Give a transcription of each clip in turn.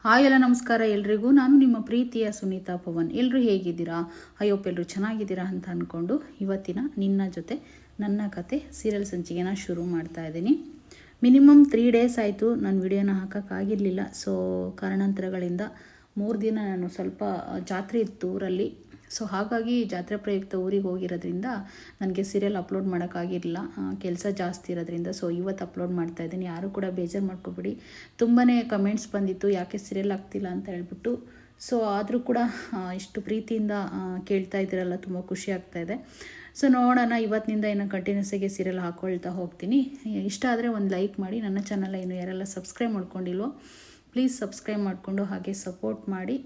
Hi ಎಲ್ಲ ನಮಸ್ಕಾರ ಎಲ್ರಿಗೂ. ನಾನು ನಿಮ್ಮ ಪ್ರೀತಿಯ ಸುನೀತಾ ಪವನ್. ಎಲ್ಲರೂ ಹೇಗಿದ್ದೀರಾ? ಅಯ್ಯೋಪ್ ಎಲ್ಲರೂ ಚೆನ್ನಾಗಿದ್ದೀರಾ ಅಂತ ಅಂದ್ಕೊಂಡು ಇವತ್ತಿನ ನಿನ್ನ ಜೊತೆ ನನ್ನ ಕತೆ ಸೀರಿಯಲ್ ಸಂಚಿಕೆನ ಶುರು ಮಾಡ್ತಾ ಇದ್ದೀನಿ. ಮಿನಿಮಮ್ 3 ಡೇಸ್ ಆಯಿತು ನಾನು ವಿಡಿಯೋನ ಹಾಕೋಕ್ಕಾಗಿರಲಿಲ್ಲ. ಸೊ ಕಾರಣಾಂತರಗಳಿಂದ 3 ದಿನ ನಾನು ಸ್ವಲ್ಪ ಜಾತ್ರೆ ಇತ್ತು ಊರಲ್ಲಿ. ಸೊ ಹಾಗಾಗಿ ಜಾತ್ರೆ ಪ್ರಯುಕ್ತ ಊರಿಗೆ ಹೋಗಿರೋದ್ರಿಂದ ನನಗೆ ಸೀರಿಯಲ್ ಅಪ್ಲೋಡ್ ಮಾಡೋಕ್ಕಾಗಿರಲಿಲ್ಲ, ಕೆಲಸ ಜಾಸ್ತಿ ಇರೋದ್ರಿಂದ. ಸೊ ಇವತ್ತು ಅಪ್ಲೋಡ್ ಮಾಡ್ತಾಯಿದ್ದೀನಿ. ಯಾರು ಕೂಡ ಬೇಜಾರು ಮಾಡ್ಕೊಬೇಡಿ. ತುಂಬಾ ಕಮೆಂಟ್ಸ್ ಬಂದಿತ್ತು ಯಾಕೆ ಸೀರಿಯಲ್ ಆಗ್ತಿಲ್ಲ ಅಂತ ಹೇಳ್ಬಿಟ್ಟು. ಸೊ ಆದರೂ ಕೂಡ ಇಷ್ಟು ಪ್ರೀತಿಯಿಂದ ಕೇಳ್ತಾ ಇದ್ದೀರಲ್ಲ, ತುಂಬ ಖುಷಿ ಆಗ್ತಾಯಿದೆ. ಸೊ ನೋಡೋಣ, ಇವತ್ತಿನಿಂದ ಏನೋ ಕಂಟಿನ್ಯೂಸ್ ಆಗಿ ಸೀರಿಯಲ್ ಹಾಕ್ಕೊಳ್ತಾ ಹೋಗ್ತೀನಿ. ಇಷ್ಟ ಆದರೆ ಒಂದು ಲೈಕ್ ಮಾಡಿ. ನನ್ನ ಚಾನಲ್ ಇನ್ನು ಯಾರೆಲ್ಲ ಸಬ್ಸ್ಕ್ರೈಬ್ ಮಾಡ್ಕೊಂಡಿಲ್ವೋ ಪ್ಲೀಸ್ ಸಬ್ಸ್ಕ್ರೈಬ್ ಮಾಡಿಕೊಂಡು ಹಾಗೆ ಸಪೋರ್ಟ್ ಮಾಡಿ.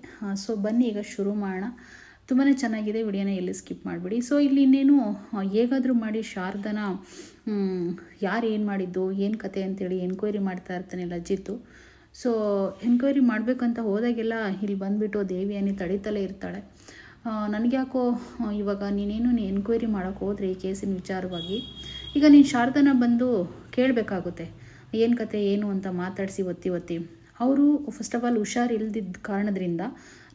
ಸೊ ಬನ್ನಿ ಈಗ ಶುರು ಮಾಡೋಣ. ತುಂಬಾ ಚೆನ್ನಾಗಿದೆ, ವಿಡಿಯೋನ ಎಲ್ಲಿ ಸ್ಕಿಪ್ ಮಾಡಿಬಿಡಿ. ಸೊ ಇಲ್ಲಿ ಇನ್ನೇನು ಹೇಗಾದರೂ ಮಾಡಿ ಶಾರದನ ಯಾರು ಏನು ಮಾಡಿದ್ದು ಏನು ಕತೆ ಅಂತೇಳಿ ಎನ್ಕ್ವೈರಿ ಮಾಡ್ತಾ ಇರ್ತಾನೆ ಅಜಿತ್ತು. ಸೊ ಎನ್ಕ್ವೈರಿ ಮಾಡಬೇಕಂತ ಹೋದಾಗೆಲ್ಲ ಇಲ್ಲಿ ಬಂದುಬಿಟ್ಟು ದೇವಿಯಾನಿ ತಡೀತಲೇ ಇರ್ತಾಳೆ. ನನಗೆ ಯಾಕೋ ಇವಾಗ ನೀನೇನು ಎನ್ಕ್ವೈರಿ ಮಾಡೋಕ್ಕೆ ಹೋದರೆ ಈ ಕೇಸಿನ ವಿಚಾರವಾಗಿ ಈಗ ನೀನು ಶಾರದನ ಬಂದು ಕೇಳಬೇಕಾಗುತ್ತೆ ಏನು ಕತೆ ಏನು ಅಂತ ಮಾತಾಡಿಸಿ ಒತ್ತಿ ಅವರು ಫಸ್ಟ್ ಆಫ್ ಆಲ್ ಹುಷಾರಿಲ್ದಿದ್ದ ಕಾರಣದಿಂದ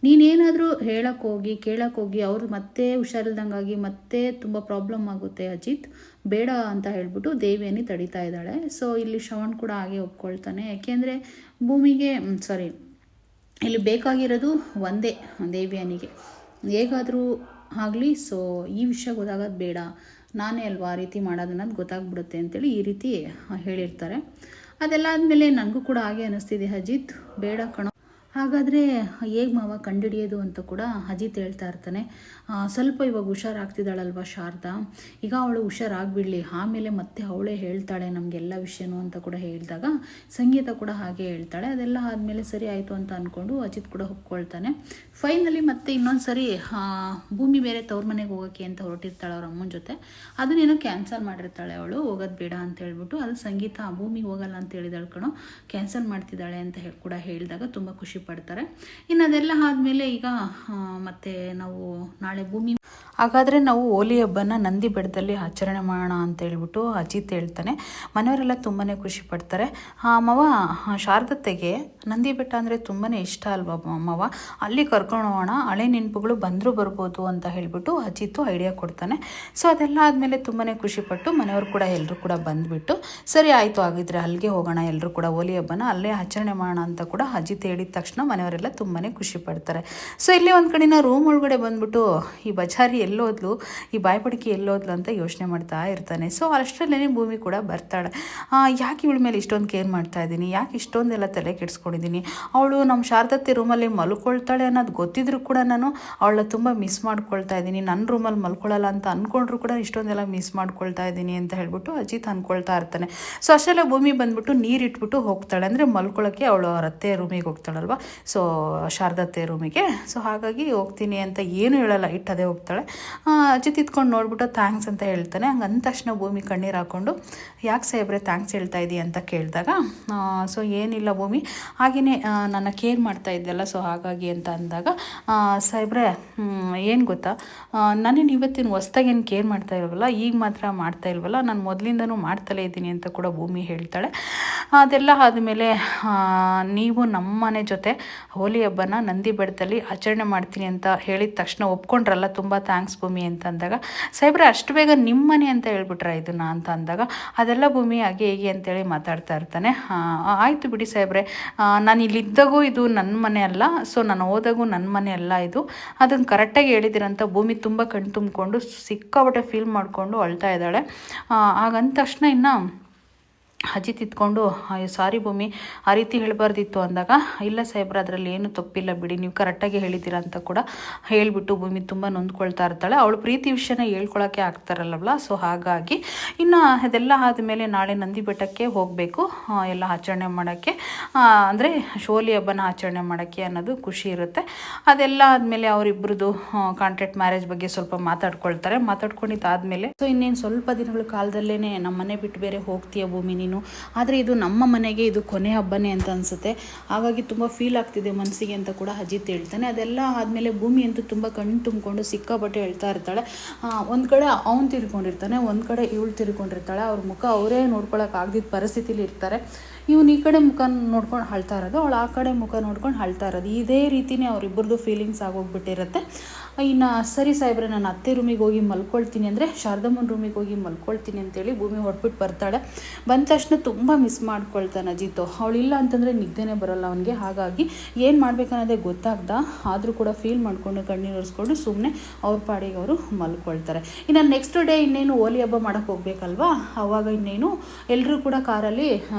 ನೀನೇನಾದರೂ ಕೇಳೋಕ್ಕೋಗಿ ಅವರು ಮತ್ತೆ ಹುಷಾರಿಲ್ದಂಗಾಗಿ ಮತ್ತೆ ತುಂಬ ಪ್ರಾಬ್ಲಮ್ ಆಗುತ್ತೆ ಅಜಿತ್, ಬೇಡ ಅಂತ ಹೇಳ್ಬಿಟ್ಟು ದೇವಿಯಾನಿ ತಡೀತಾ ಇದ್ದಾಳೆ. ಸೊ ಇಲ್ಲಿ ಶ್ರವಣ್ ಕೂಡ ಹಾಗೆ ಒಪ್ಕೊಳ್ತಾನೆ. ಯಾಕೆಂದರೆ ಭೂಮಿಗೆ ಇಲ್ಲಿ ಬೇಕಾಗಿರೋದು ಒಂದೇ, ದೇವಿಯಾನಿಗೆ ಹೇಗಾದರೂ ಆಗಲಿ. ಸೊ ಈ ವಿಷಯ ಗೊತ್ತಾಗೋದು ಬೇಡ, ನಾನೇ ಅಲ್ವಾ ಆ ರೀತಿ ಮಾಡೋದನ್ನೋದು ಗೊತ್ತಾಗ್ಬಿಡುತ್ತೆ ಅಂತೇಳಿ ಈ ರೀತಿ ಹೇಳಿರ್ತಾರೆ. ಅದೆಲ್ಲ ಆದಮೇಲೆ ನನಗೂ ಕೂಡ ಹಾಗೆ ಅನ್ನಿಸ್ತಿದೆ, ಅಜಿತ್ ಬೇಡ ಕಣೋ, ಹಾಗಾದರೆ ಹೇಗೆ ಮಾವ ಕಂಡುಹಿಡಿಯೋದು ಅಂತ ಕೂಡ ಅಜಿತ್ ಹೇಳ್ತಾ ಇರ್ತಾನೆ. ಸ್ವಲ್ಪ ಇವಾಗ ಹುಷಾರಾಗ್ತಿದ್ದಾಳಲ್ವ ಶಾರದಾ, ಈಗ ಅವಳು ಹುಷಾರಾಗ್ಬಿಡಲಿ, ಆಮೇಲೆ ಮತ್ತೆ ಅವಳೇ ಹೇಳ್ತಾಳೆ ನಮಗೆಲ್ಲ ವಿಷಯನೂ ಅಂತ ಕೂಡ ಹೇಳಿದಾಗ ಸಂಗೀತ ಕೂಡ ಹಾಗೆ ಹೇಳ್ತಾಳೆ. ಅದೆಲ್ಲ ಆದಮೇಲೆ ಸರಿ ಆಯಿತು ಅಂತ ಅಂದ್ಕೊಂಡು ಅಜಿತ್ ಕೂಡ ಒಪ್ಕೊಳ್ತಾನೆ. ಫೈನಲಿ ಮತ್ತೆ ಇನ್ನೊಂದು ಸರಿ ಭೂಮಿ ಬೇರೆ ತವ್ರ ಮನೆಗೆ ಹೋಗೋಕ್ಕೆ ಅಂತ ಹೊರಟಿರ್ತಾಳೆ ಅವ್ರ ಅಮ್ಮನ ಜೊತೆ. ಅದನ್ನೇನೋ ಕ್ಯಾನ್ಸಲ್ ಮಾಡಿರ್ತಾಳೆ ಅವಳು, ಹೋಗೋದು ಬೇಡ ಅಂತ ಹೇಳ್ಬಿಟ್ಟು. ಅದು ಸಂಗೀತ ಭೂಮಿಗೆ ಹೋಗಲ್ಲ ಅಂತ ಹೇಳಿದಾಳು ಕಣೋ, ಕ್ಯಾನ್ಸಲ್ ಮಾಡ್ತಿದ್ದಾಳೆ ಅಂತ ಕೂಡ ಹೇಳಿದಾಗ ತುಂಬ ಖುಷಿ ಪಡ್ತಾರೆ. ಇನ್ನು ಅದೆಲ್ಲ ಆದಮೇಲೆ ಈಗ ಮತ್ತೆ ನಾವು ನಾಳೆ ಭೂಮಿ, ಹಾಗಾದರೆ ನಾವು ಹೋಲಿ ಹಬ್ಬನ ನಂದಿ ಬೆಟ್ಟದಲ್ಲಿ ಆಚರಣೆ ಮಾಡೋಣ ಅಂತ ಹೇಳ್ಬಿಟ್ಟು ಅಜಿತ್ ಹೇಳ್ತಾನೆ. ಮನೆಯವರೆಲ್ಲ ತುಂಬಾ ಖುಷಿ ಪಡ್ತಾರೆ. ಮವ ಶಾರದತ್ತೆಗೆ ನಂದಿ ಬೆಟ್ಟ ಅಂದರೆ ತುಂಬಾ ಇಷ್ಟ ಅಲ್ವಾ ಮವ, ಅಲ್ಲಿ ಕರ್ಕೊಂಡು ಹೋಗೋಣ, ಹಳೆ ನೆನಪುಗಳು ಬಂದರೂ ಬರ್ಬೋದು ಅಂತ ಹೇಳ್ಬಿಟ್ಟು ಅಜಿತ್ತು ಐಡಿಯಾ ಕೊಡ್ತಾನೆ. ಸೊ ಅದೆಲ್ಲ ಆದಮೇಲೆ ತುಂಬಾ ಖುಷಿಪಟ್ಟು ಮನೆಯವರು ಕೂಡ ಎಲ್ಲರೂ ಕೂಡ ಬಂದುಬಿಟ್ಟು ಸರಿ ಆಯಿತು ಆಗಿದ್ರೆ ಅಲ್ಲಿಗೆ ಹೋಗೋಣ, ಎಲ್ಲರೂ ಕೂಡ ಹೋಲಿ ಹಬ್ಬನ ಅಲ್ಲೇ ಆಚರಣೆ ಮಾಡೋಣ ಅಂತ ಕೂಡ ಅಜಿತ್ ಹೇಳಿದ ತಕ್ಷಣ ಮನೆಯವರೆಲ್ಲ ತುಂಬಾ ಖುಷಿ ಪಡ್ತಾರೆ. ಸೊ ಇಲ್ಲಿ ಒಂದು ಕಡೆನ ರೂಮ್ ಒಳಗಡೆ ಬಂದ್ಬಿಟ್ಟು ಈ ಬಜಾರಿ ಎಲ್ಲೋದ್ಲು, ಈ ಬಾಯ್ಪಡಿಕೆ ಎಲ್ಲೋದ್ಲು ಅಂತ ಯೋಚನೆ ಮಾಡ್ತಾ ಇರ್ತಾನೆ. ಸೊ ಅಷ್ಟರಲ್ಲೇ ಭೂಮಿ ಕೂಡ ಬರ್ತಾಳೆ. ಯಾಕೆ ಇವಳ ಮೇಲೆ ಇಷ್ಟೊಂದು ಕೇರ್ ಮಾಡ್ತಾ ಇದ್ದೀನಿ, ಯಾಕೆ ಇಷ್ಟೊಂದೆಲ್ಲ ತಲೆ ಕೆಡಿಸ್ಕೊಂಡಿದ್ದೀನಿ, ಅವಳು ನಮ್ಮ ಶಾರದತ್ತೆ ರೂಮಲ್ಲಿ ಮಲ್ಕೊಳ್ತಾಳೆ ಅನ್ನೋದು ಗೊತ್ತಿದ್ರು ಕೂಡ ನಾನು ಅವಳನ್ನ ತುಂಬ ಮಿಸ್ ಮಾಡ್ಕೊಳ್ತಾ ಇದ್ದೀನಿ, ನನ್ನ ರೂಮಲ್ಲಿ ಮಲ್ಕೊಳ್ಳಲ್ಲ ಅಂತ ಅಂದ್ಕೊಂಡ್ರು ಕೂಡ ಇಷ್ಟೊಂದೆಲ್ಲ ಮಿಸ್ ಮಾಡ್ಕೊಳ್ತಾ ಇದ್ದೀನಿ ಅಂತ ಹೇಳ್ಬಿಟ್ಟು ಅಜಿತ್ ಅಂದ್ಕೊಳ್ತಾ ಇರ್ತಾನೆ. ಸೊ ಅಷ್ಟೆಲ್ಲ ಭೂಮಿ ಬಂದ್ಬಿಟ್ಟು ನೀರಿಟ್ಬಿಟ್ಟು ಹೋಗ್ತಾಳೆ, ಅಂದರೆ ಮಲ್ಕೊಳ್ಳೋಕ್ಕೆ ಅವಳು ಅವ್ರ ಅತ್ತೆ ರೂಮಿಗೆ ಹೋಗ್ತಾಳಲ್ವ, ಸೊ ಶಾರದತ್ತೆ ರೂಮಿಗೆ. ಸೊ ಹಾಗಾಗಿ ಹೋಗ್ತೀನಿ ಅಂತ ಏನು ಹೇಳಲ್ಲ, ಇಟ್ಟದೇ ಹೋಗ್ತಾಳೆ. ಅಜಿತ್ ಇತ್ಕೊಂಡು ನೋಡ್ಬಿಟ್ಟು ಥ್ಯಾಂಕ್ಸ್ ಅಂತ ಹೇಳ್ತಾನೆ. ಹಂಗೆ ಅಂದ ತಕ್ಷಣ ಭೂಮಿ ಕಣ್ಣೀರು ಹಾಕ್ಕೊಂಡು ಯಾಕೆ ಸಾಹೇಬ್ರೆ ಥ್ಯಾಂಕ್ಸ್ ಹೇಳ್ತಾ ಇದ್ದೀ ಅಂತ ಕೇಳಿದಾಗ ಸೊ ಏನಿಲ್ಲ ಭೂಮಿ, ಹಾಗೆಯೇ ನನ್ನ ಕೇರ್ ಮಾಡ್ತಾ ಇದ್ದಲ್ಲ, ಸೊ ಹಾಗಾಗಿ ಅಂತ ಅಂದಾಗ ಸಾಹೇಬ್ರೆ ಏನು ಗೊತ್ತಾ, ನಾನೇನು ಇವತ್ತಿನ ಹೊಸ್ದಾಗೇನು ಕೇರ್ ಮಾಡ್ತಾ ಇಲ್ವಲ್ಲ, ಈಗ ಮಾತ್ರ ಮಾಡ್ತಾ ಇಲ್ವಲ್ಲ, ನಾನು ಮೊದಲಿಂದನೂ ಮಾಡ್ತಲೇ ಇದ್ದೀನಿ ಅಂತ ಕೂಡ ಭೂಮಿ ಹೇಳ್ತಾಳೆ. ಅದೆಲ್ಲ ಆದಮೇಲೆ ನೀವು ನಮ್ಮ ಮನೆ ಜೊತೆ ಹೋಲಿ ಹಬ್ಬನ ನಂದಿ ಬೆಟ್ಟದಲ್ಲಿ ಆಚರಣೆ ಮಾಡ್ತೀನಿ ಅಂತ ಹೇಳಿದ ತಕ್ಷಣ ಒಪ್ಕೊಂಡ್ರಲ್ಲ, ತುಂಬ ಥ್ಯಾಂಕ್ಸ್ ಭೂಮಿ ಅಂತ ಅಂದಾಗ ಸಾಹೇಬ್ರೆ ಅಷ್ಟು ಬೇಗ ನಿಮ್ಮ ಮನೆ ಅಂತ ಹೇಳ್ಬಿಟ್ರ ಇದನ್ನು ಅಂತ ಅಂದಾಗ ಅದೆಲ್ಲ ಭೂಮಿ ಹಾಗೆ ಹೇಗೆ ಅಂತೇಳಿ ಮಾತಾಡ್ತಾ ಇರ್ತಾನೆ. ಆಯಿತು ಬಿಡಿ ಸಾಹೇಬ್ರೆ, ನಾನು ಇಲ್ಲಿದ್ದಾಗೂ ಇದು ನನ್ನ ಮನೆ ಅಲ್ಲ, ಸೊ ನಾನು ಹೋದಾಗೂ ನನ್ನ ಮನೆ ಅಲ್ಲ ಇದು, ಅದನ್ನು ಕರೆಕ್ಟಾಗಿ ಹೇಳಿದಿರಂತ ಭೂಮಿ ತುಂಬ ಕಣ್ ತುಂಬಿಕೊಂಡು ಸಿಕ್ಕಾಪಟ್ಟೆ ಫೀಲ್ ಮಾಡಿಕೊಂಡು ಅಳ್ತಾ ಇದ್ದಾಳೆ. ಹಾಗಂದ ತಕ್ಷಣ ಇನ್ನು ಅಜಿತ್ ಇತ್ಕೊಂಡು ಸಾರಿ ಭೂಮಿ ಆ ರೀತಿ ಹೇಳಬಾರ್ದಿತ್ತು ಅಂದಾಗ ಇಲ್ಲ ಸಾಹೇಬ್ರ ಅದರಲ್ಲಿ ಏನು ತಪ್ಪಿಲ್ಲ ಬಿಡಿ, ನೀವು ಕರೆಕ್ಟಾಗಿ ಹೇಳಿದ್ದೀರಾ ಅಂತ ಕೂಡ ಹೇಳಿಬಿಟ್ಟು ಭೂಮಿ ತುಂಬ ನೊಂದ್ಕೊಳ್ತಾ ಇರ್ತಾಳೆ. ಅವಳು ಪ್ರೀತಿ ವಿಷಯನ ಹೇಳ್ಕೊಳಕ್ಕೆ ಆಗ್ತಾರಲ್ಲವಲ್ಲ, ಸೊ ಹಾಗಾಗಿ ಇನ್ನು ಅದೆಲ್ಲ ಆದಮೇಲೆ ನಾಳೆ ನಂದಿ ಬೆಟ್ಟಕ್ಕೆ ಹೋಗಬೇಕು ಎಲ್ಲ ಆಚರಣೆ ಮಾಡೋಕ್ಕೆ, ಅಂದರೆ ಹೋಲಿ ಹಬ್ಬನ ಆಚರಣೆ ಮಾಡೋಕ್ಕೆ ಅನ್ನೋದು ಖುಷಿ ಇರುತ್ತೆ. ಅದೆಲ್ಲ ಆದಮೇಲೆ ಅವರಿಬ್ಬರದು ಕಾಂಟ್ರಾಕ್ಟ್ ಮ್ಯಾರೇಜ್ ಬಗ್ಗೆ ಸ್ವಲ್ಪ ಮಾತಾಡ್ಕೊಂಡಿದ್ದಾದಮೇಲೆ ಸೊ ಇನ್ನೇನು ಸ್ವಲ್ಪ ದಿನಗಳ ಕಾಲದಲ್ಲೇ ನಮ್ಮ ಮನೆ ಬಿಟ್ಟು ಬೇರೆ ಹೋಗ್ತೀಯ ಭೂಮಿ ನೀನು, ಆದರೆ ಇದು ನಮ್ಮ ಮನೆಗೆ ಇದು ಕೊನೆ ಹಬ್ಬನೇ ಅಂತ ಅನಿಸುತ್ತೆ, ಹಾಗಾಗಿ ತುಂಬ ಫೀಲ್ ಆಗ್ತಿದೆ ಮನಸ್ಸಿಗೆ ಅಂತ ಕೂಡ ಅಜಿತ್ ಹೇಳ್ತಾನೆ. ಅದೆಲ್ಲ ಆದಮೇಲೆ ಭೂಮಿ ಅಂತೂ ತುಂಬ ಕಣ್ಣು ತುಂಬಿಕೊಂಡು ಸಿಕ್ಕಾಪಟ್ಟೆ ಹೇಳ್ತಾ ಇರ್ತಾಳೆ. ಒಂದು ಕಡೆ ಅವ್ನು ತಿರ್ಕೊಂಡಿರ್ತಾನೆ, ಒಂದು ಕಡೆ ಇವಳು ತಿರ್ಕೊಂಡಿರ್ತಾಳೆ, ಅವ್ರ ಮುಖ ಅವರೇ ನೋಡ್ಕೊಳಕ್ಕೆ ಆಗದಿದ್ದ ಪರಿಸ್ಥಿತಿಲಿ ಇರ್ತಾರೆ. ಇವನು ಈ ಕಡೆ ಮುಖ ನೋಡ್ಕೊಂಡು ಅಳ್ತಾ ಇರೋದು, ಅವಳು ಆ ಕಡೆ ಮುಖ ನೋಡ್ಕೊಂಡು ಅಳ್ತಾ ಇರೋದು. ಇದೇ ರೀತಿಯೇ ಅವರಿಬ್ಬರದು ಫೀಲಿಂಗ್ಸ್ ಆಗೋಗ್ಬಿಟ್ಟಿರುತ್ತೆ. ಇನ್ನು ಸರಿ ಸಾಹೇಬ್ರೆ ನಾನು ಅತ್ತೆ ರೂಮಿಗೆ ಹೋಗಿ ಮಲ್ಕೊಳ್ತೀನಿ ಅಂದರೆ ಶಾರದಮ್ಮನ ರೂಮಿಗೆ ಹೋಗಿ ಮಲ್ಕೊಳ್ತೀನಿ ಅಂತೇಳಿ ಭೂಮಿ ಹೊಟ್ಬಿಟ್ಟು ಬರ್ತಾಳೆ. ಬಂದ ತಕ್ಷಣ ತುಂಬ ಮಿಸ್ ಮಾಡ್ಕೊಳ್ತಾನೆ ಅಜಿತ್ತು. ಅವಳಿಲ್ಲ ಅಂತಂದರೆ ನಿದ್ದೆನೇ ಬರೋಲ್ಲ ಅವನಿಗೆ. ಹಾಗಾಗಿ ಏನು ಮಾಡ್ಬೇಕನ್ನೋದೇ ಗೊತ್ತಾಗ್ದ, ಆದರೂ ಕೂಡ ಫೀಲ್ ಮಾಡಿಕೊಂಡು ಕಣ್ಣೀರು ಒರೆಸ್ಕೊಂಡು ಸುಮ್ಮನೆ ಅವ್ರ ಪಾಡಿಗೆ ಅವರು ಮಲ್ಕೊಳ್ತಾರೆ. ಇನ್ನು ನೆಕ್ಸ್ಟ್ ಡೇ ಇನ್ನೇನು ಹೋಲಿ ಹಬ್ಬ ಮಾಡೋಕ್ಕೆ ಹೋಗ್ಬೇಕಲ್ವಾ, ಆವಾಗ ಇನ್ನೇನು ಎಲ್ಲರೂ ಕೂಡ ಕಾರಲ್ಲಿ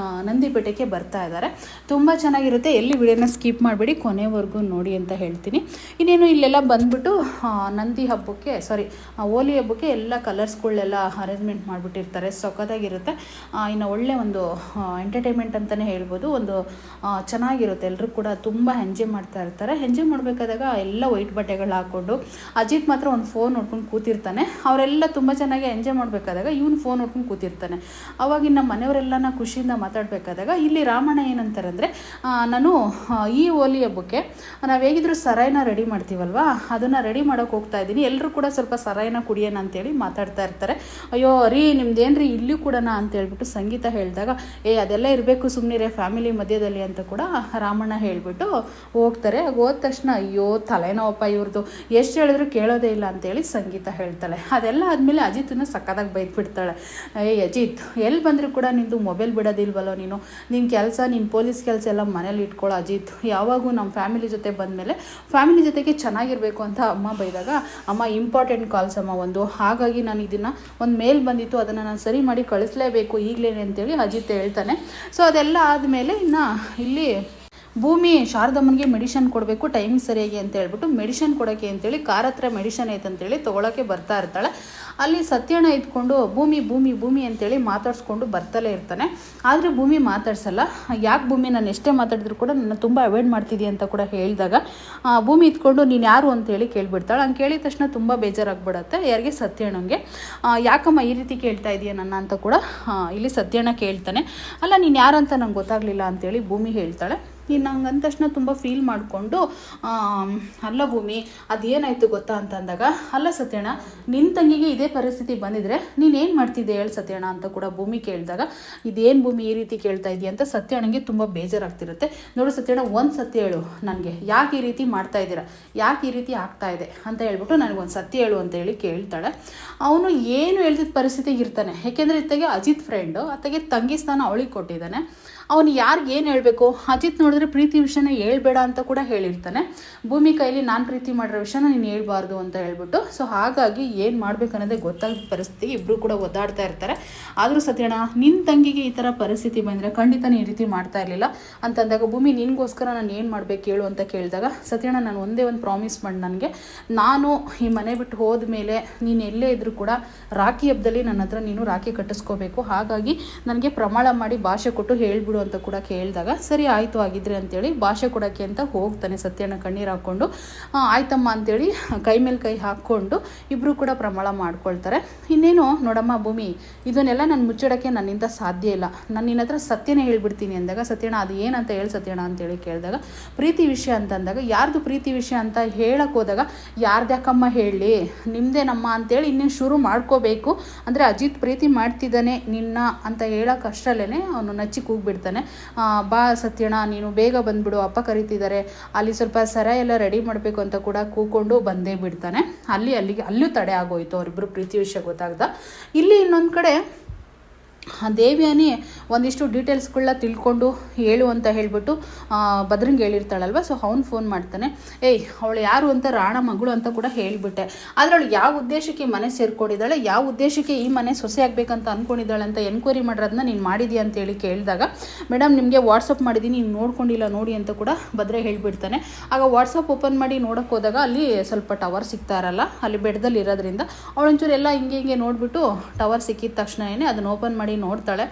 ನಂದಿಪೇಟೆಗೆ ಬರ್ತಾ ಇದ್ದಾರೆ. ತುಂಬ ಚೆನ್ನಾಗಿರುತ್ತೆ. ಎಲ್ಲಿ ವಿಡಿಯೋನ ಸ್ಕಿಪ್ ಮಾಡಬೇಡಿ, ಕೊನೆವರೆಗೂ ನೋಡಿ ಅಂತ ಹೇಳ್ತೀನಿ. ಇನ್ನೇನು ಇಲ್ಲೆಲ್ಲ ಬಂದ್ಬಿಟ್ಟು ನಂದಿ ಹಬ್ಬಕ್ಕೆ ಹೋಲಿ ಹಬ್ಬಕ್ಕೆ ಎಲ್ಲ ಕಲರ್ಸ್ಗಳೆಲ್ಲ ಅರೇಂಜ್ಮೆಂಟ್ ಮಾಡಿಬಿಟ್ಟಿರ್ತಾರೆ. ಸೊಕ್ಕದಾಗಿರುತ್ತೆ. ಇನ್ನು ಒಳ್ಳೆ ಒಂದು ಎಂಟರ್ಟೈನ್ಮೆಂಟ್ ಅಂತಲೇ ಹೇಳ್ಬೋದು. ಒಂದು ಚೆನ್ನಾಗಿರುತ್ತೆ. ಎಲ್ಲರೂ ಕೂಡ ತುಂಬ ಎಂಜಾಯ್ ಮಾಡ್ತಾ ಇರ್ತಾರೆ. ಎಂಜಾಯ್ ಮಾಡಬೇಕಾದಾಗ ಎಲ್ಲ ವೈಟ್ ಬಟ್ಟೆಗಳು ಹಾಕ್ಕೊಂಡು ಅಜಿತ್ ಮಾತ್ರ ಒಂದು ಫೋನ್ ನೋಡ್ಕೊಂಡು ಕೂತಿರ್ತಾನೆ. ಅವರೆಲ್ಲ ತುಂಬ ಚೆನ್ನಾಗಿ ಎಂಜಾಯ್ ಮಾಡಬೇಕಾದಾಗ ಇವನು ಫೋನ್ ನೋಡ್ಕೊಂಡು ಕೂತಿರ್ತಾನೆ. ಅವಾಗಿನ ಮನೆಯವರೆಲ್ಲನ ಖುಷಿಯಿಂದ ಮಾತಾಡಬೇಕಾದಾಗ ಇಲ್ಲಿ ರಾಮಣ್ಣ ಏನಂತಾರೆ ಅಂದರೆ, ನಾನು ಈ ಹೋಲಿ ಹಬ್ಬಕ್ಕೆ ನಾವು ಹೇಗಿದ್ರು ಸರಾಯಿನ ರೆಡಿ ಮಾಡ್ತೀವಲ್ವಾ, ಅದನ್ನು ರೆಡಿ ಮಾಡೋಕೆ ಹೋಗ್ತಾ ಇದ್ದೀನಿ, ಎಲ್ಲರೂ ಕೂಡ ಸ್ವಲ್ಪ ಸರಾಯಿನ ಕುಡಿಯೋಣ ಅಂತೇಳಿ ಮಾತಾಡ್ತಾ ಇರ್ತಾರೆ. ಅಯ್ಯೋ ರೀ ನಿಮ್ದೇನು ರೀ ಇಲ್ಲೂ ಕೂಡ ಅಂತ ಹೇಳ್ಬಿಟ್ಟು ಸಂಗೀತ ಹೇಳಿದಾಗ, ಅದೆಲ್ಲ ಇರಬೇಕು ಸುಮ್ಮನಿರೇ ಫ್ಯಾಮಿಲಿ ಮಧ್ಯದಲ್ಲಿ ಅಂತ ಕೂಡ ರಾಮಣ್ಣ ಹೇಳಿಬಿಟ್ಟು ಹೋಗ್ತಾರೆ. ಹೋದ ತಕ್ಷಣ ಅಯ್ಯೋ ತಲೆನೋವಪ್ಪ ಇವ್ರದ್ದು, ಎಷ್ಟು ಹೇಳಿದ್ರು ಕೇಳೋದೇ ಇಲ್ಲ ಅಂತೇಳಿ ಸಂಗೀತ ಹೇಳ್ತಾಳೆ. ಅದೆಲ್ಲ ಆದಮೇಲೆ ಅಜಿತನ್ನ ಸಕ್ಕದಾಗಿ ಬೈದ್ಬಿಡ್ತಾಳೆ. ಅಜಿತ್ ಎಲ್ಲಿ ಬಂದರೂ ಕೂಡ ನಿಂದು ಮೊಬೈಲ್ ಬಿಡೋದಿಲ್ವಲ್ಲೋ ನೀನು, ನಿನ್ನ ಕೆಲಸ ನಿನ್ನ ಪೊಲೀಸ್ ಕೆಲಸ ಎಲ್ಲ ಮನೇಲಿ ಇಟ್ಕೊಳ್ಳೋ ಅಜಿತ್, ಯಾವಾಗೂ ನಮ್ಮ ಫ್ಯಾಮಿಲಿ ಜೊತೆ ಬಂದಮೇಲೆ ಫ್ಯಾಮಿಲಿ ಜೊತೆಗೆ ಚೆನ್ನಾಗಿರಬೇಕು ಅಂತ ಅಮ್ಮ ಬೈದಾಗ, ಅಮ್ಮ ಇಂಪಾರ್ಟೆಂಟ್ ಕಾಲ್ಸ್ ಅಮ್ಮ ಒಂದು, ಹಾಗಾಗಿ ನಾನು ಇದನ್ನು ಒಂದು ಮೇಲ್ ಬಂದಿತ್ತು ಅದನ್ನು ನಾನು ಸರಿ ಮಾಡಿ ಕಳಿಸ್ಲೇಬೇಕು ಈಗಲೇ ಅಂತೇಳಿ ಅಜಿತ್ ಹೇಳ್ತಾನೆ. ಸೊ ಅದೆಲ್ಲ ಆದಮೇಲೆ ಇನ್ನು ಇಲ್ಲಿ ಭೂಮಿ ಶಾರದಮ್ಮನಿಗೆ ಮೆಡಿಷನ್ ಕೊಡಬೇಕು ಟೈಮಿಂಗ್ ಸರಿಯಾಗಿ ಅಂತ ಹೇಳ್ಬಿಟ್ಟು ಮೆಡಿಷನ್ ಕೊಡೋಕ್ಕೆ ಅಂತೇಳಿ ಕಾರ್ ಹತ್ರ ಮೆಡಿಷನ್ ಐತೆ ಅಂತೇಳಿ ತೊಗೊಳಕ್ಕೆ ಬರ್ತಾ ಇರ್ತಾಳೆ. ಅಲ್ಲಿ ಸತ್ಯಣ್ಣ ಇದ್ಕೊಂಡು ಭೂಮಿ ಭೂಮಿ ಭೂಮಿ ಅಂತೇಳಿ ಮಾತಾಡಿಸ್ಕೊಂಡು ಬರ್ತಲೇ ಇರ್ತಾನೆ. ಆದರೆ ಭೂಮಿ ಮಾತಾಡ್ಸಲ್ಲ. ಯಾಕೆ ಭೂಮಿ ನಾನು ಎಷ್ಟೇ ಮಾತಾಡಿದ್ರು ಕೂಡ ನನ್ನ ತುಂಬ ಅವಾಯ್ಡ್ ಮಾಡ್ತಿದ್ದೀಯ ಅಂತ ಕೂಡ ಹೇಳಿದಾಗ ಭೂಮಿ ಇದ್ಕೊಂಡು ನೀನು ಯಾರು ಅಂತೇಳಿ ಕೇಳಿಬಿಡ್ತಾಳೆ. ಹಂಗೆ ಕೇಳಿದ ತಕ್ಷಣ ತುಂಬ ಬೇಜಾರಾಗ್ಬಿಡತ್ತೆ ಯಾರಿಗೆ, ಸತ್ಯಣ್ಣಂಗೆ. ಯಾಕಮ್ಮ ಈ ರೀತಿ ಕೇಳ್ತಾ ಇದೀಯ ನನ್ನ ಅಂತ ಕೂಡ ಇಲ್ಲಿ ಸತ್ಯಣ್ಣ ಕೇಳ್ತಾನೆ. ಅಲ್ಲ ನೀನು ಯಾರಂತ ನಂಗೆ ಗೊತ್ತಾಗಲಿಲ್ಲ ಅಂತೇಳಿ ಭೂಮಿ ಹೇಳ್ತಾಳೆ. ನೀನು ನಂಗೆ ಅಂದ ತಕ್ಷಣ ತುಂಬ ಫೀಲ್ ಮಾಡಿಕೊಂಡು, ಅಲ್ಲ ಭೂಮಿ ಅದೇನಾಯಿತು ಗೊತ್ತಾ ಅಂತ ಅಂದಾಗ, ಅಲ್ಲ ಸತ್ಯಣ್ಣ ನಿನ್ನ ತಂಗಿಗೆ ಇದೇ ಪರಿಸ್ಥಿತಿ ಬಂದಿದ್ರೆ ನೀನೇನು ಮಾಡ್ತಿದ್ದೆ ಹೇಳಿ ಸತ್ಯಣ್ಣ ಅಂತ ಕೂಡ ಭೂಮಿ ಕೇಳಿದಾಗ, ಇದೇನು ಭೂಮಿ ಈ ರೀತಿ ಕೇಳ್ತಾ ಇದೆಯಾ ಅಂತ ಸತ್ಯಣ್ಣಗೆ ತುಂಬ ಬೇಜಾರಾಗ್ತಿರುತ್ತೆ. ನೋಡು ಸತ್ಯಣ್ಣ ಒಂದು ಸತ್ಯ ಹೇಳು ನನಗೆ, ಯಾಕೆ ಈ ರೀತಿ ಮಾಡ್ತಾ ಇದ್ದೀರಾ, ಯಾಕೆ ಈ ರೀತಿ ಆಗ್ತಾ ಇದೆ ಅಂತ ಹೇಳ್ಬಿಟ್ಟು ನನಗೊಂದು ಸತ್ಯ ಹೇಳು ಅಂತ ಹೇಳಿ ಕೇಳ್ತಾಳೆ. ಅವನು ಏನು ಹೇಳ್ದಿದ್ದ ಪರಿಸ್ಥಿತಿಗೆ ಇರ್ತಾನೆ. ಯಾಕೆಂದರೆ ಇತ್ತಾಗೆ ಅಜಿತ್ ಫ್ರೆಂಡು, ಅತ್ತಾಗೆ ತಂಗಿ ಸ್ಥಾನ ಅವಳಿಗೆ ಕೊಟ್ಟಿದ್ದಾನೆ. ಅವನು ಯಾರಿಗೆ ಏನು ಹೇಳಬೇಕು, ಅಜಿತ್ ನೋಡಿದ್ರೆ ಪ್ರೀತಿ ವಿಷಯನ ಹೇಳ್ಬೇಡ ಅಂತ ಕೂಡ ಹೇಳಿರ್ತಾನೆ. ಭೂಮಿ ಕೈಲಿ ನಾನು ಪ್ರೀತಿ ಮಾಡಿರೋ ವಿಷಯನ ನೀನು ಹೇಳ್ಬಾರ್ದು ಅಂತ ಹೇಳ್ಬಿಟ್ಟು. ಸೊ ಹಾಗಾಗಿ ಏನು ಮಾಡಬೇಕು ಅನ್ನೋದೇ ಗೊತ್ತಾಗದ ಪರಿಸ್ಥಿತಿ ಇಬ್ಬರು ಕೂಡ ಒದ್ದಾಡ್ತಾ ಇರ್ತಾರೆ. ಆದರೂ ಸತ್ಯಣ್ಣ ನಿನ್ನ ತಂಗಿಗೆ ಈ ಥರ ಪರಿಸ್ಥಿತಿ ಬಂದರೆ ಖಂಡಿತ ನೀನು ಈ ರೀತಿ ಮಾಡ್ತಾ ಇರಲಿಲ್ಲ ಅಂತಂದಾಗ, ಭೂಮಿ ನಿನಗೋಸ್ಕರ ನಾನು ಏನು ಮಾಡಬೇಕು ಹೇಳು ಅಂತ ಕೇಳಿದಾಗ, ಸತ್ಯಣ್ಣ ನಾನು ಒಂದೇ ಒಂದು ಪ್ರಾಮಿಸ್ ಮಾಡಿ ನನಗೆ, ನಾನು ಈ ಮನೆ ಬಿಟ್ಟು ಹೋದ ಮೇಲೆ ನೀನು ಎಲ್ಲೇ ಇದ್ದರೂ ಕೂಡ ರಾಖಿ ಹಬ್ಬದಲ್ಲಿ ನನ್ನ ಹತ್ರ ನೀನು ರಾಖಿ ಕಟ್ಟಿಸ್ಕೋಬೇಕು. ಹಾಗಾಗಿ ನನಗೆ ಪ್ರಮಾಣ ಮಾಡಿ ಭಾಷೆ ಕೊಟ್ಟು ಹೇಳ್ಬಿಡು ಅಂತ ಕೂಡ ಕೇಳಿದಾಗ, ಸರಿ ಆಯಿತು ಆಗಿದ್ರೆ ಅಂತೇಳಿ ಭಾಷೆ ಕೊಡೋಕ್ಕೆ ಅಂತ ಹೋಗ್ತಾನೆ ಸತ್ಯಣ್ಣ ಕಣ್ಣೀರು ಹಾಕ್ಕೊಂಡು. ಆಯ್ತಮ್ಮ ಅಂತೇಳಿ ಕೈ ಮೇಲೆ ಕೈ ಹಾಕ್ಕೊಂಡು ಇಬ್ಬರು ಕೂಡ ಪ್ರಮಾಣ ಮಾಡ್ಕೊಳ್ತಾರೆ. ಇನ್ನೇನು ನೋಡಮ್ಮ ಭೂಮಿ ಇದನ್ನೆಲ್ಲ ನಾನು ಮುಚ್ಚಿಡೋಕ್ಕೆ ನನ್ನಿಂದ ಸಾಧ್ಯ ಇಲ್ಲ, ನಾನು ನಿನ್ನ ಹತ್ರ ಸತ್ಯನೇ ಹೇಳ್ಬಿಡ್ತೀನಿ ಅಂದಾಗ, ಸತ್ಯಣ್ಣ ಅದು ಏನಂತ ಹೇಳಿ ಸತ್ಯಣ್ಣ ಅಂತೇಳಿ ಕೇಳಿದಾಗ, ಪ್ರೀತಿ ವಿಷಯ ಅಂತಂದಾಗ, ಯಾರ್ದು ಪ್ರೀತಿ ವಿಷಯ ಅಂತ ಹೇಳಕ್ಕೆ ಹೋದಾಗ, ಯಾರ್ದ್ಯಾಕಮ್ಮ ಹೇಳಲಿ ನಿಮ್ಮದೇನಮ್ಮ ಅಂತೇಳಿ ಇನ್ನೇನು ಶುರು ಮಾಡ್ಕೋಬೇಕು. ಅಂದರೆ ಅಜಿತ್ ಪ್ರೀತಿ ಮಾಡ್ತಿದ್ದಾನೆ ನಿನ್ನ ಅಂತ ಹೇಳೋಕೆ ಅಷ್ಟರಲ್ಲೇ ಅವನು ನಚ್ಚಿ ಕೂಗ್ಬಿಡ್ತಾನೆ. ಬಾ ಸತ್ಯಣ್ಣ ನೀನು ಬೇಗ ಬಂದ್ಬಿಡು, ಅಪ್ಪ ಕರೀತಿದ್ದಾರೆ, ಅಲ್ಲಿ ಸ್ವಲ್ಪ ಸರ ಎಲ್ಲ ರೆಡಿ ಮಾಡಬೇಕು ಅಂತ ಕೂಡ ಕೂಕೊಂಡು ಬಂದೇ ಬಿಡ್ತಾನೆ. ಅಲ್ಲೂ ತಡೆ ಆಗೋಯ್ತು ಅವರಿಬ್ಬರು ಪ್ರೀತಿ ವಿಷಯ ಗೊತ್ತಾಗ್ದ. ಇಲ್ಲಿ ಇನ್ನೊಂದು ಕಡೆ ದೇವ್ಯಾನಿ ಒಂದಿಷ್ಟು ಡೀಟೇಲ್ಸ್ಗಳನ್ನ ತಿಳ್ಕೊಂಡು ಹೇಳು ಅಂತ ಹೇಳಿಬಿಟ್ಟು ಭದ್ರಂಗೆ ಹೇಳಿರ್ತಾಳಲ್ವ. ಸೊ ಅವ್ನು ಫೋನ್ ಮಾಡ್ತಾನೆ, ಅವಳು ಯಾರು ಅಂತ ರಾಣ ಮಗಳು ಅಂತ ಕೂಡ ಹೇಳಿಬಿಟ್ಟೆ, ಆದರೆ ಅವಳು ಯಾವ ಉದ್ದೇಶಕ್ಕೆ ಮನೆ ಸೇರ್ಕೊಂಡಿದ್ದಾಳೆ, ಯಾವ ಉದ್ದೇಶಕ್ಕೆ ಈ ಮನೆ ಸೊಸೆ ಆಗಬೇಕಂತ ಅಂದ್ಕೊಂಡಿದ್ದಾಳೆ ಅಂತ ಎನ್ಕ್ವೈರಿ ಮಾಡಿರೋದನ್ನ ನೀನು ಮಾಡಿದೀಯ ಅಂತೇಳಿ ಕೇಳಿದಾಗ, ಮೇಡಮ್ ನಿಮಗೆ ವಾಟ್ಸಪ್ ಮಾಡಿದ್ದೀನಿ ನೀವು ನೋಡ್ಕೊಂಡಿಲ್ಲ ನೋಡಿ ಅಂತ ಕೂಡ ಭದ್ರೆ ಹೇಳಿಬಿಡ್ತಾನೆ. ಆಗ ವಾಟ್ಸಪ್ ಓಪನ್ ಮಾಡಿ ನೋಡೋಕೆ ಹೋದಾಗ ಅಲ್ಲಿ ಸ್ವಲ್ಪ ಟವರ್ ಸಿಗ್ತಾ ಇರಲ್ಲ, ಅಲ್ಲಿ ಬೆಡ್ದಲ್ಲಿ ಇರೋದ್ರಿಂದ ಅವಳೊಂಚೂರು ಎಲ್ಲ ಹಿಂಗೆ ನೋಡಿಬಿಟ್ಟು ಟವರ್ ಸಿಕ್ಕಿದ ತಕ್ಷಣವೇ ಅದನ್ನು ಓಪನ್ ಮಾಡಿ ನೋಡ್ತಾಳೆ.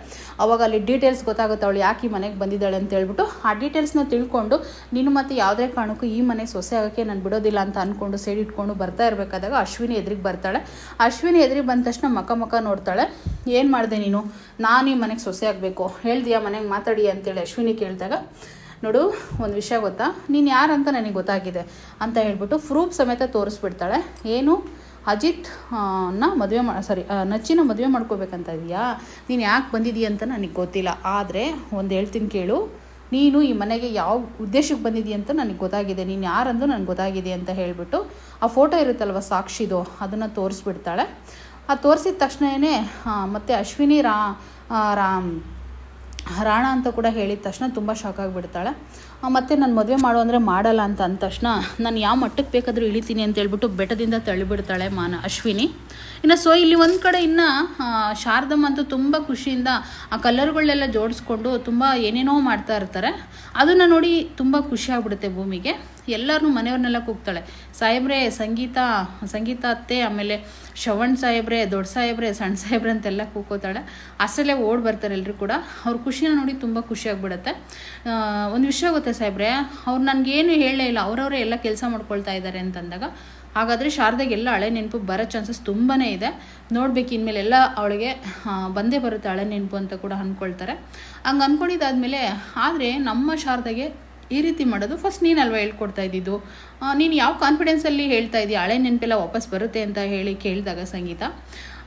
ಅವಾಗ ಅಲ್ಲಿ ಡೀಟೇಲ್ಸ್ ಗೊತ್ತಾಗುತ್ತೆ ಅವಳು ಯಾಕೆ ಈ ಮನೆಗೆ ಬಂದಿದ್ದಾಳೆ ಅಂತ ಹೇಳ್ಬಿಟ್ಟು. ಆ ಡೀಟೇಲ್ಸ್ನ ತಿಳ್ಕೊಂಡು ನೀನು ಮತ್ತೆ ಯಾವುದೇ ಕಾರಣಕ್ಕೂ ಈ ಮನೆ ಸೊಸೆ ಆಗೋಕ್ಕೆ ನಾನು ಬಿಡೋದಿಲ್ಲ ಅಂತ ಅಂದ್ಕೊಂಡು ಸೈಡ್ ಇಟ್ಕೊಂಡು ಬರ್ತಾ ಇರಬೇಕಾದಾಗ ಅಶ್ವಿನಿ ಎದುರಿಗೆ ಬರ್ತಾಳೆ. ಅಶ್ವಿನಿ ಎದುರಿಗೆ ಬಂದ ತಕ್ಷಣ ಮಕ್ಕ ನೋಡ್ತಾಳೆ. ಏನು ಮಾಡಿದೆ ನೀನು, ನಾನು ಈ ಮನೆಗೆ ಸೊಸೆ ಆಗಬೇಕು ಹೇಳ್ದಿಯಾ ಮನೆಗೆ ಮಾತಾಡಿ ಅಂತೇಳಿ ಅಶ್ವಿನಿ ಕೇಳಿದಾಗ, ನೋಡು ಒಂದು ವಿಷಯ ಗೊತ್ತಾ, ನೀನು ಯಾರಂತ ನನಗೆ ಗೊತ್ತಾಗಿದೆ ಅಂತ ಹೇಳ್ಬಿಟ್ಟು ಪ್ರೂಫ್ ಸಮೇತ ತೋರಿಸ್ಬಿಡ್ತಾಳೆ. ಏನು ಅಜಿತ್ ನಚ್ಚಿನ ಮದುವೆ ಮಾಡ್ಕೋಬೇಕಂತ ಇದೆಯಾ? ನೀನು ಯಾಕೆ ಬಂದಿದ್ದೀಯ ಅಂತ ನನಗೆ ಗೊತ್ತಿಲ್ಲ. ಆದರೆ ಒಂದು ಹೇಳ್ತೀನಿ ಕೇಳು, ನೀನು ಈ ಮನೆಗೆ ಯಾವ ಉದ್ದೇಶಕ್ಕೆ ಬಂದಿದ್ದೀಯ ಅಂತ ನನಗೆ ಗೊತ್ತಾಗಿದೆ, ನೀನು ಯಾರಂದು ನನಗೆ ಗೊತ್ತಾಗಿದೆ ಅಂತ ಹೇಳಿಬಿಟ್ಟು ಆ ಫೋಟೋ ಇರುತ್ತಲ್ವ ಸಾಕ್ಷಿದು, ಅದನ್ನು ತೋರಿಸ್ಬಿಡ್ತಾಳೆ. ಅದು ತೋರಿಸಿದ ತಕ್ಷಣವೇ ಮತ್ತು ಅಶ್ವಿನಿ ರಾಣ ಅಂತ ಕೂಡ ಹೇಳಿದ ತಕ್ಷಣ ತುಂಬ ಶಾಕ್ ಆಗಿಬಿಡ್ತಾಳೆ. ಮತ್ತು ನಾನು ಮದುವೆ ಮಾಡು ಅಂದರೆ ಮಾಡಲ್ಲ ಅಂತ ಅಂದ ತಕ್ಷಣ ನಾನು ಯಾವ ಮಟ್ಟಕ್ಕೆ ಬೇಕಾದರೂ ಇಳಿತೀನಿ ಅಂತ ಹೇಳ್ಬಿಟ್ಟು ಬೆಟ್ಟದಿಂದ ತಳ್ಳಿಬಿಡ್ತಾಳೆ ಅಶ್ವಿನಿ. ಇನ್ನು ಇಲ್ಲಿ ಒಂದು ಕಡೆ ಇನ್ನು ಶಾರದಮ್ಮ ಅಂತೂ ತುಂಬ ಖುಷಿಯಿಂದ ಆ ಕಲ್ಲರ್ಗಳನ್ನೆಲ್ಲ ಜೋಡಿಸ್ಕೊಂಡು ತುಂಬ ಏನೇನೋ ಮಾಡ್ತಾ ಇರ್ತಾರೆ. ಅದನ್ನು ನೋಡಿ ತುಂಬ ಖುಷಿ ಆಗ್ಬಿಡುತ್ತೆ ಭೂಮಿಗೆ. ಎಲ್ಲರನ್ನೂ ಮನೆಯವ್ರನ್ನೆಲ್ಲ ಕೂಗ್ತಾಳೆ, ಸಾಹೇಬ್ರೆ, ಸಂಗೀತ ಅತ್ತೆ, ಆಮೇಲೆ ಶ್ರವಣ್ ಸಾಹೇಬ್ರೆ, ದೊಡ್ಡ ಸಾಹೇಬ್ರೆ, ಸಣ್ಣ ಸಾಹೇಬ್ರೆ ಅಂತೆಲ್ಲ ಕೂಗೋತಾಳೆ. ಅಷ್ಟರಲ್ಲೇ ಓಡಿ ಬರ್ತಾರೆ ಎಲ್ಲರೂ ಕೂಡ. ಅವ್ರ ಖುಷಿನ ನೋಡಿ ತುಂಬ ಖುಷಿ ಆಗ್ಬಿಡುತ್ತೆ. ಒಂದು ವಿಷಯ ಗೊತ್ತಾ ಸಾಹೇಬ್ರೆ, ಅವ್ರು ನನಗೇನು ಹೇಳಲೇ ಇಲ್ಲ, ಅವರವರೇ ಎಲ್ಲ ಕೆಲಸ ಮಾಡ್ಕೊಳ್ತಾ ಇದ್ದಾರೆ ಅಂತಂದಾಗ, ಹಾಗಾದರೆ ಶಾರದಾಗೆಲ್ಲ ಹಳೆ ನೆನಪು ಬರೋ ಚಾನ್ಸಸ್ ತುಂಬಾ ಇದೆ, ನೋಡ್ಬೇಕು ಇನ್ಮೇಲೆಲ್ಲ ಅವಳಿಗೆ ಬಂದೇ ಬರುತ್ತೆ ಹಳೆ ನೆನಪು ಅಂತ ಕೂಡ ಅಂದ್ಕೊಳ್ತಾರೆ. ಹಂಗೆ ಅಂದ್ಕೊಂಡಿದ್ದಾದಮೇಲೆ, ಆದರೆ ನಮ್ಮ ಶಾರದಾಗೆ ಈ ರೀತಿ ಮಾಡೋದು ಫಸ್ಟ್ ನೀನಲ್ವ ಹೇಳ್ಕೊಡ್ತಾ ಇದ್ದಿದ್ದು, ನೀನು ಯಾವ ಕಾನ್ಫಿಡೆನ್ಸಲ್ಲಿ ಹೇಳ್ತಾ ಇದೀಯ ಹಳೆ ನೆನಪೆಲ್ಲ ವಾಪಸ್ ಬರುತ್ತೆ ಅಂತ ಹೇಳಿ ಕೇಳಿದಾಗ ಸಂಗೀತ,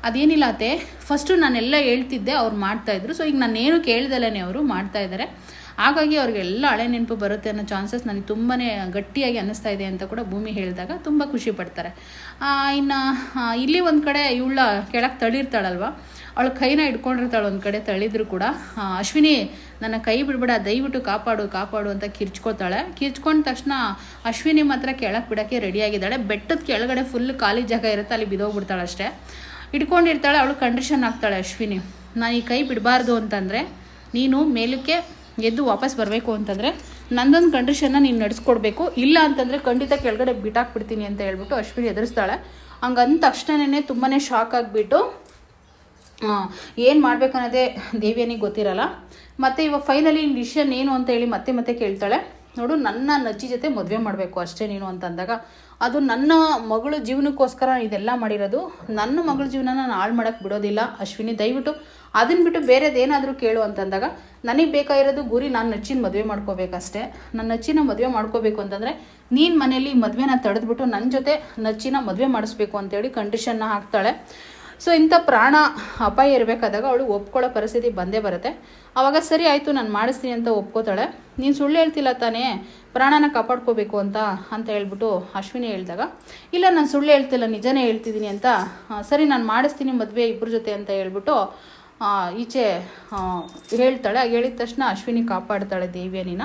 ಅದೇನಿಲ್ಲ ಅತ್ತೆ, ಫಸ್ಟು ನಾನೆಲ್ಲ ಹೇಳ್ತಿದ್ದೆ, ಅವ್ರು ಮಾಡ್ತಾಯಿದ್ರು, ಸೊ ಈಗ ನಾನೇನು ಕೇಳ್ದಲ್ಲೇ ಅವರು ಮಾಡ್ತಾಯಿದ್ದಾರೆ, ಹಾಗಾಗಿ ಅವ್ರಿಗೆಲ್ಲ ಹಳೆ ನೆನಪು ಬರುತ್ತೆ ಅನ್ನೋ ಚಾನ್ಸಸ್ ನನಗೆ ತುಂಬಾ ಗಟ್ಟಿಯಾಗಿ ಅನ್ನಿಸ್ತಾ ಇದೆ ಅಂತ ಕೂಡ ಭೂಮಿ ಹೇಳಿದಾಗ ತುಂಬ ಖುಷಿ ಪಡ್ತಾರೆ. ಇನ್ನು ಇಲ್ಲಿ ಒಂದು ಕಡೆ ಇವಳ ಕೆಳಗೆ ತಳ್ಳಿರ್ತಾಳಲ್ವ, ಅವಳ ಕೈನ ಇಟ್ಕೊಂಡಿರ್ತಾಳೆ, ಒಂದು ಕಡೆ ತಳ್ಳಿದ್ರು ಕೂಡ ಅಶ್ವಿನಿ ನನ್ನ ಕೈ ಬಿಡ್ಬೇಡ, ದಯವಿಟ್ಟು ಕಾಪಾಡು ಅಂತ ಕಿರ್ಚ್ಕೊತಾಳೆ. ಕಿರ್ಚ್ಕೊಂಡ ತಕ್ಷಣ ಅಶ್ವಿನಿ ಮಾತ್ರ ಕೆಳಗೆ ಬಿಡೋಕ್ಕೆ ರೆಡಿಯಾಗಿದ್ದಾಳೆ. ಬೆಟ್ಟದ ಕೆಳಗಡೆ ಫುಲ್ ಖಾಲಿ ಜಾಗ ಇರುತ್ತೆ, ಅಲ್ಲಿ ಬಿದ್ದೋಗ್ಬಿಡ್ತಾಳೆ ಅಷ್ಟೇ. ಇಟ್ಕೊಂಡಿರ್ತಾಳೆ. ಅವಳು ಕಂಡೀಷನ್ ಆಗ್ತಾಳೆ ಅಶ್ವಿನಿ, ನಾನು ಈ ಕೈ ಬಿಡಬಾರ್ದು ಅಂತಂದರೆ ನೀನು ಮೇಲಕ್ಕೆ ಎದ್ದು ವಾಪಸ್ ಬರಬೇಕು ಅಂತಂದರೆ ನಂದೊಂದು ಕಂಡೀಷನ್ನ ನೀನು ನಡೆಸ್ಕೊಡ್ಬೇಕು, ಇಲ್ಲ ಅಂತಂದರೆ ಖಂಡಿತ ಕೆಳಗಡೆ ಬಿಟ್ಟಾಕ್ಬಿಡ್ತೀನಿ ಅಂತ ಹೇಳ್ಬಿಟ್ಟು ಅಶ್ವಿನಿ ಎದುರಿಸ್ತಾಳೆ. ಹಂಗಂದ ತಕ್ಷಣವೇ ತುಂಬಾ ಶಾಕ್ ಆಗಿಬಿಟ್ಟು ಏನು ಮಾಡಬೇಕನ್ನೋದೇ ದೇವಿಯನಿಗೆ ಗೊತ್ತಿರಲ್ಲ. ಮತ್ತು ಇವಾಗ ಫೈನಲಿ ಡಿಸಿಷನ್ ಏನು ಅಂತ ಹೇಳಿ ಮತ್ತೆ ಕೇಳ್ತಾಳೆ. ನೋಡು, ನನ್ನ ನಚ್ಚಿ ಜೊತೆ ಮದುವೆ ಮಾಡಬೇಕು ಅಷ್ಟೇ ನೀನು ಅಂತ ಅಂದಾಗ, ಅದು ನನ್ನ ಮಗಳ ಜೀವನಕ್ಕೋಸ್ಕರ ಇದೆಲ್ಲ ಮಾಡಿರೋದು, ನನ್ನ ಮಗಳ ಜೀವನ ನಾನು ಹಾಳು ಮಾಡೋಕ್ಕೆ ಬಿಡೋದಿಲ್ಲ ಅಶ್ವಿನಿ, ದಯವಿಟ್ಟು ಅದನ್ನು ಬಿಟ್ಟು ಬೇರೆದೇನಾದರೂ ಕೇಳು ಅಂತಂದಾಗ, ನನಗೆ ಬೇಕಾಗಿರೋದು ಗುರಿ ನಾನು ನಚ್ಚಿನ ಮದುವೆ ಮಾಡ್ಕೋಬೇಕಷ್ಟೇ. ನನ್ನ ನಚ್ಚಿನ ಮದುವೆ ಮಾಡ್ಕೋಬೇಕು ಅಂತಂದರೆ ನೀನು ಮನೇಲಿ ಮದುವೆನ ತಡೆದ್ಬಿಟ್ಟು ನನ್ನ ಜೊತೆ ನಚ್ಚಿನ ಮದುವೆ ಮಾಡಿಸ್ಬೇಕು ಅಂತೇಳಿ ಕಂಡೀಷನ್ನ ಹಾಕ್ತಾಳೆ. ಸೊ ಇಂಥ ಪ್ರಾಣ ಅಪಾಯ ಇರಬೇಕಾದಾಗ ಅವಳು ಒಪ್ಕೊಳ್ಳೋ ಪರಿಸ್ಥಿತಿ ಬಂದೇ ಬರುತ್ತೆ. ಆವಾಗ ಸರಿ ಆಯಿತು ನಾನು ಮಾಡಿಸ್ತೀನಿ ಅಂತ ಒಪ್ಕೋತಾಳೆ. ನೀನು ಸುಳ್ಳು ಹೇಳ್ತಿಲ್ಲ ತಾನೇ, ಪ್ರಾಣನ ಕಾಪಾಡ್ಕೋಬೇಕು ಅಂತ ಹೇಳ್ಬಿಟ್ಟು ಅಶ್ವಿನಿ ಹೇಳಿದಾಗ, ಇಲ್ಲ ನಾನು ಸುಳ್ಳು ಹೇಳ್ತಿಲ್ಲ, ನಿಜನೇ ಹೇಳ್ತಿದ್ದೀನಿ ಅಂತ, ಸರಿ ನಾನು ಮಾಡಿಸ್ತೀನಿ ಮದುವೆ ಇಬ್ಬರ ಜೊತೆ ಅಂತ ಹೇಳ್ಬಿಟ್ಟು ಈಚೆ ಹೇಳ್ತಾಳೆ. ಹೇಳಿದ ತಕ್ಷಣ ಅಶ್ವಿನಿ ಕಾಪಾಡ್ತಾಳೆ ದೇವಿಯನಿನ.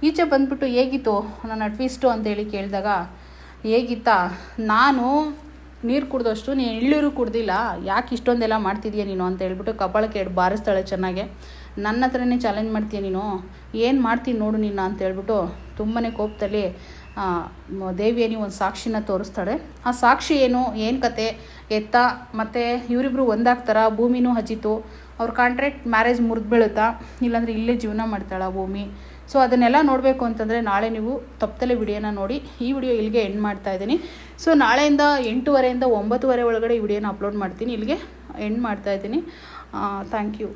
ಈಚೆ ಬಂದ್ಬಿಟ್ಟು ಹೇಗಿತ್ತು ನನ್ನ ಟ್ವಿಸ್ಟು ಅಂತೇಳಿ ಕೇಳಿದಾಗ, ಹೇಗಿತ್ತಾ, ನಾನು ನೀರು ಕುಡ್ದಷ್ಟು ನೀನು ಎಳ್ಳೀರು ಕುಡ್ದಿಲ್ಲ, ಯಾಕೆ ಇಷ್ಟೊಂದೆಲ್ಲ ಮಾಡ್ತಿದ್ದೀಯ ನೀನು ಅಂತ ಹೇಳ್ಬಿಟ್ಟು ಕಪಾಳಕ್ಕೆ ಬಾರಿಸ್ತಾಳೆ ಚೆನ್ನಾಗೆ. ನನ್ನ ಹತ್ರನೇ ಚಾಲೆಂಜ್ ಮಾಡ್ತೀಯ ನೀನು, ಏನು ಮಾಡ್ತೀನಿ ನೋಡು ನಿನ್ನ ಅಂತ ಹೇಳ್ಬಿಟ್ಟು ತುಂಬಾ ಕೋಪದಲ್ಲಿ ದೇವಿಯನಿ ಒಂದು ಸಾಕ್ಷಿನ ತೋರಿಸ್ತಾಳೆ. ಆ ಸಾಕ್ಷಿ ಏನು ಕತೆ ಎತ್ತ, ಮತ್ತು ಇವರಿಬ್ರು ಒಂದಾಗ್ತಾರ, ಭೂಮಿನೂ ಅಜಿತು ಅವ್ರ ಕಾಂಟ್ರಾಕ್ಟ್ ಮ್ಯಾರೇಜ್ ಮುರಿದು ಬೀಳುತ್ತಾ, ಇಲ್ಲಾಂದರೆ ಇಲ್ಲೇ ಜೀವನ ಮಾಡ್ತಾಳೆ ಭೂಮಿ. ಸೊ ಅದನ್ನೆಲ್ಲ ನೋಡಬೇಕು ಅಂತಂದರೆ ನಾಳೆ ನೀವು ತಪ್ಪದಲ್ಲೇ ವಿಡಿಯೋನ ನೋಡಿ. ಈ ವಿಡಿಯೋ ಇಲ್ಲಿಗೆ ಎಂಡ್ ಮಾಡ್ತಾ ಇದ್ದೀನಿ. ಸೊ ನಾಳೆಯಿಂದ 8:30 ಇಂದ 9:30 ಒಳಗಡೆ ಈ ವಿಡಿಯೋನ ಅಪ್ಲೋಡ್ ಮಾಡ್ತೀನಿ. ಇಲ್ಲಿಗೆ ಎಂಡ್ ಮಾಡ್ತಾ ಇದ್ದೀನಿ. Thank you.